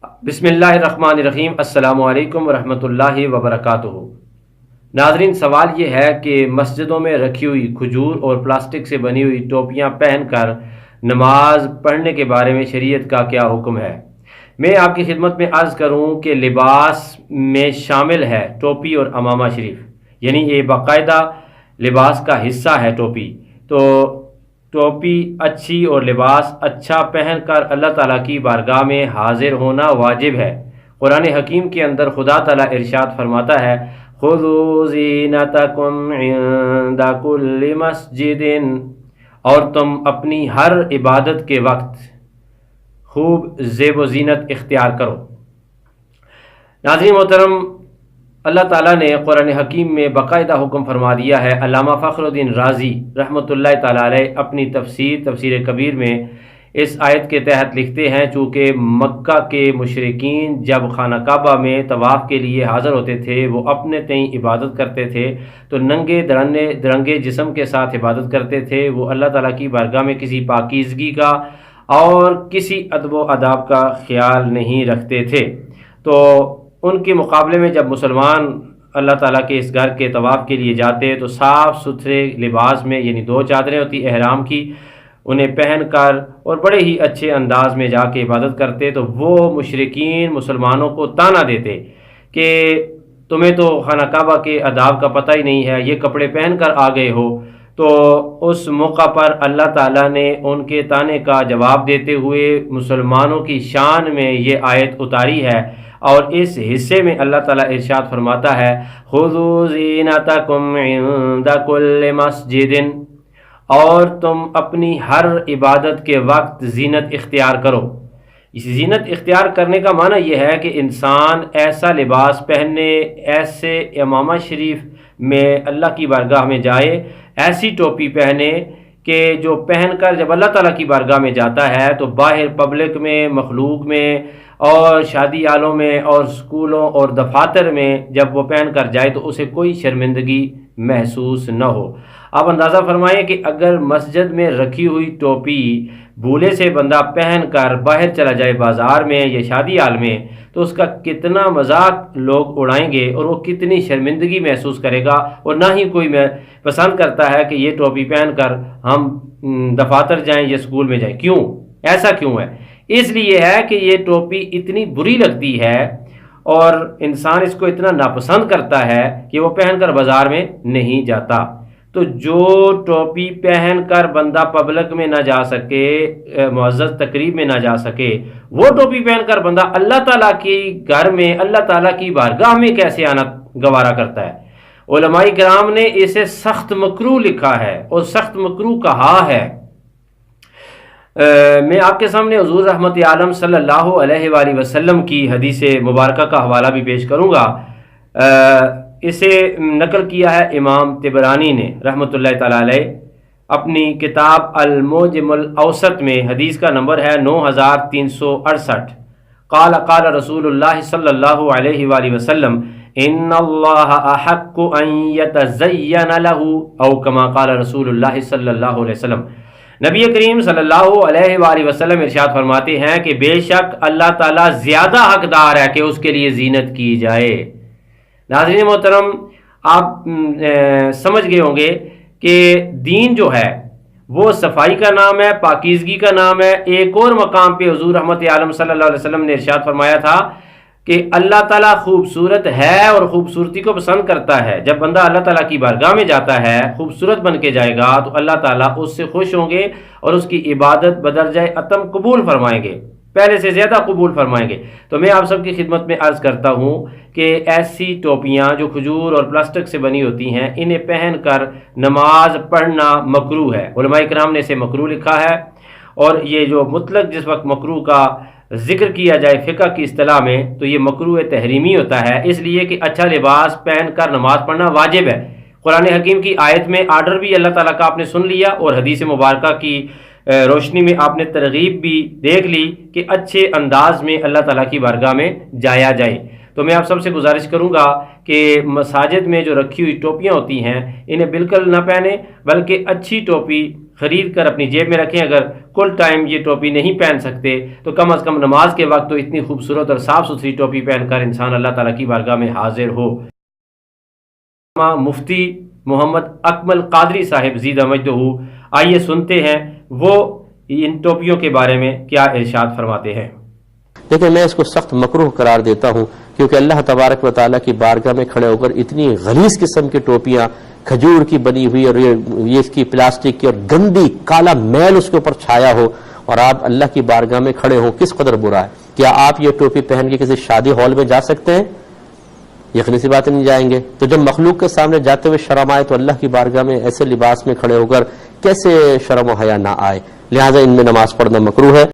بسم اللہ الرحمن الرحیم۔ السلام علیکم ورحمۃ اللہ وبرکاتہ۔ ناظرین، سوال یہ ہے کہ مسجدوں میں رکھی ہوئی کھجور اور پلاسٹک سے بنی ہوئی ٹوپیاں پہن کر نماز پڑھنے کے بارے میں شریعت کا کیا حکم ہے؟ میں آپ کی خدمت میں عرض کروں کہ لباس میں شامل ہے ٹوپی اور امامہ شریف، یعنی یہ باقاعدہ لباس کا حصہ ہے ٹوپی۔ تو ٹوپی اچھی اور لباس اچھا پہن کر اللہ تعالیٰ کی بارگاہ میں حاضر ہونا واجب ہے۔ قرآن حکیم کے اندر خدا تعالیٰ ارشاد فرماتا ہے، خُذُوا زِینَتَکُمْ عِندَ کُلِّ مَسْجِدٍ، اور تم اپنی ہر عبادت کے وقت خوب زیب و زینت اختیار کرو۔ ناظرین محترم، اللہ تعالیٰ نے قرآن حکیم میں باقاعدہ حکم فرما دیا ہے۔ علامہ فخر الدین رازی رحمۃ اللہ تعالیٰ علیہ اپنی تفسیر کبیر میں اس آیت کے تحت لکھتے ہیں، چونکہ مکہ کے مشرکین جب خانہ کعبہ میں طواف کے لیے حاضر ہوتے تھے، وہ اپنے تئیں عبادت کرتے تھے تو ننگے درنگے جسم کے ساتھ عبادت کرتے تھے۔ وہ اللہ تعالیٰ کی بارگاہ میں کسی پاکیزگی کا اور کسی ادب و آداب کا خیال نہیں رکھتے تھے۔ تو ان کے مقابلے میں جب مسلمان اللہ تعالیٰ کے اس گھر کے طواف کے لیے جاتے تو صاف ستھرے لباس میں، یعنی 2 چادریں ہوتی احرام کی، انہیں پہن کر اور بڑے ہی اچھے انداز میں جا کے عبادت کرتے، تو وہ مشرکین مسلمانوں کو طعنہ دیتے کہ تمہیں تو خانہ کعبہ کے آداب کا پتہ ہی نہیں ہے، یہ کپڑے پہن کر آ گئے ہو۔ تو اس موقع پر اللہ تعالیٰ نے ان کے طعنے کا جواب دیتے ہوئے مسلمانوں کی شان میں یہ آیت اتاری ہے، اور اس حصے میں اللہ تعالیٰ ارشاد فرماتا ہے، خُذُوا زِینَتَکُمْ عِندَ کُلِّ مَسْجِدٍ، اور تم اپنی ہر عبادت کے وقت زینت اختیار کرو۔ اس زینت اختیار کرنے کا معنی یہ ہے کہ انسان ایسا لباس پہننے، ایسے امامہ شریف میں اللہ کی بارگاہ میں جائے، ایسی ٹوپی پہنے کہ جو پہن کر جب اللہ تعالیٰ کی بارگاہ میں جاتا ہے تو باہر پبلک میں، مخلوق میں اور شادی حالوں میں اور اسکولوں اور دفاتر میں جب وہ پہن کر جائے تو اسے کوئی شرمندگی محسوس نہ ہو۔ آپ اندازہ فرمائیں کہ اگر مسجد میں رکھی ہوئی ٹوپی بھولے سے بندہ پہن کر باہر چلا جائے بازار میں یا شادی حال میں، تو اس کا کتنا مذاق لوگ اڑائیں گے اور وہ کتنی شرمندگی محسوس کرے گا، اور نہ ہی کوئی پسند کرتا ہے کہ یہ ٹوپی پہن کر ہم دفاتر جائیں یا اسکول میں جائیں۔ کیوں؟ ایسا کیوں ہے؟ اس لیے ہے کہ یہ ٹوپی اتنی بری لگتی ہے اور انسان اس کو اتنا ناپسند کرتا ہے کہ وہ پہن کر بازار میں نہیں جاتا۔ تو جو ٹوپی پہن کر بندہ پبلک میں نہ جا سکے، معزز تقریب میں نہ جا سکے، وہ ٹوپی پہن کر بندہ اللہ تعالیٰ کی گھر میں، اللہ تعالیٰ کی بارگاہ میں کیسے آنا گوارا کرتا ہے؟ علماء کرام نے اسے سخت مکروہ لکھا ہے اور سخت مکروہ کہا ہے۔ میں آپ کے سامنے حضور رحمت عالم صلی اللہ علیہ وآلہ وسلم کی حدیث مبارکہ کا حوالہ بھی پیش کروں گا۔ اسے نقل کیا ہے امام طبرانی نے رحمت اللہ تعالیٰ علیہ اپنی کتاب المعجم الاوسط میں۔ حدیث کا نمبر ہے 9368۔ قال قال رسول اللہ صلی اللہ علیہ وآلہ وسلم، ان اللہ احق ان یتزین له، او کما قال رسول اللہ صلی اللہ علیہ وسلم۔ نبی کریم صلی اللہ علیہ وآلہ وسلم ارشاد فرماتے ہیں کہ بے شک اللہ تعالیٰ زیادہ حقدار ہے کہ اس کے لیے زینت کی جائے۔ ناظرین محترم، آپ سمجھ گئے ہوں گے کہ دین جو ہے وہ صفائی کا نام ہے، پاکیزگی کا نام ہے۔ ایک اور مقام پہ حضور رحمت عالم صلی اللہ علیہ وسلم نے ارشاد فرمایا تھا کہ اللہ تعالیٰ خوبصورت ہے اور خوبصورتی کو پسند کرتا ہے۔ جب بندہ اللہ تعالیٰ کی بارگاہ میں جاتا ہے، خوبصورت بن کے جائے گا تو اللہ تعالیٰ اس سے خوش ہوں گے اور اس کی عبادت بدرجہ اتم قبول فرمائیں گے، پہلے سے زیادہ قبول فرمائیں گے۔ تو میں آپ سب کی خدمت میں عرض کرتا ہوں کہ ایسی ٹوپیاں جو کھجور اور پلاسٹک سے بنی ہوتی ہیں، انہیں پہن کر نماز پڑھنا مکروہ ہے۔ علماء کرام نے اسے مکروہ لکھا ہے، اور یہ جو مطلق جس وقت مکروہ کا ذکر کیا جائے فقہ کی اصطلاح میں تو یہ مکروہ تحریمی ہوتا ہے، اس لیے کہ اچھا لباس پہن کر نماز پڑھنا واجب ہے۔ قرآن حکیم کی آیت میں آرڈر بھی اللہ تعالیٰ کا آپ نے سن لیا، اور حدیث مبارکہ کی روشنی میں آپ نے ترغیب بھی دیکھ لی کہ اچھے انداز میں اللہ تعالیٰ کی بارگاہ میں جایا جائے۔ تو میں آپ سب سے گزارش کروں گا کہ مساجد میں جو رکھی ہوئی ٹوپیاں ہوتی ہیں انہیں بالکل نہ پہنیں، بلکہ اچھی ٹوپی خرید کر اپنی جیب میں رکھیں۔ اگر کل ٹائم یہ ٹوپی نہیں پہن سکتے تو کم از کم نماز کے وقت تو اتنی خوبصورت اور صاف ستھری ٹوپی پہن کر انسان اللہ تعالیٰ کی بارگاہ میں حاضر ہو۔ مفتی محمد اکمل قادری صاحب زیدہ مجدہ، آئیے سنتے ہیں وہ ان ٹوپیوں کے بارے میں کیا ارشاد فرماتے ہیں۔ لیکن میں اس کو سخت مکروہ قرار دیتا ہوں، کیونکہ اللہ تبارک و تعالیٰ کی بارگاہ میں کھڑے ہو کر اتنی غلیظ قسم کی ٹوپیاں، کھجور کی بنی ہوئی اور یہ اس کی پلاسٹک کی اور گندی کالا میل اس کے اوپر چھایا ہو اور آپ اللہ کی بارگاہ میں کھڑے ہوں، کس قدر برا ہے۔ کیا آپ یہ ٹوپی پہن کے کسی شادی ہال میں جا سکتے ہیں؟ یقینی سی بات نہیں جائیں گے۔ تو جب مخلوق کے سامنے جاتے ہوئے شرم آئے تو اللہ کی بارگاہ میں ایسے لباس میں کھڑے ہو کر کیسے شرم و حیا نہ آئے؟ لہٰذا ان میں نماز پڑھنا مکروہ ہے۔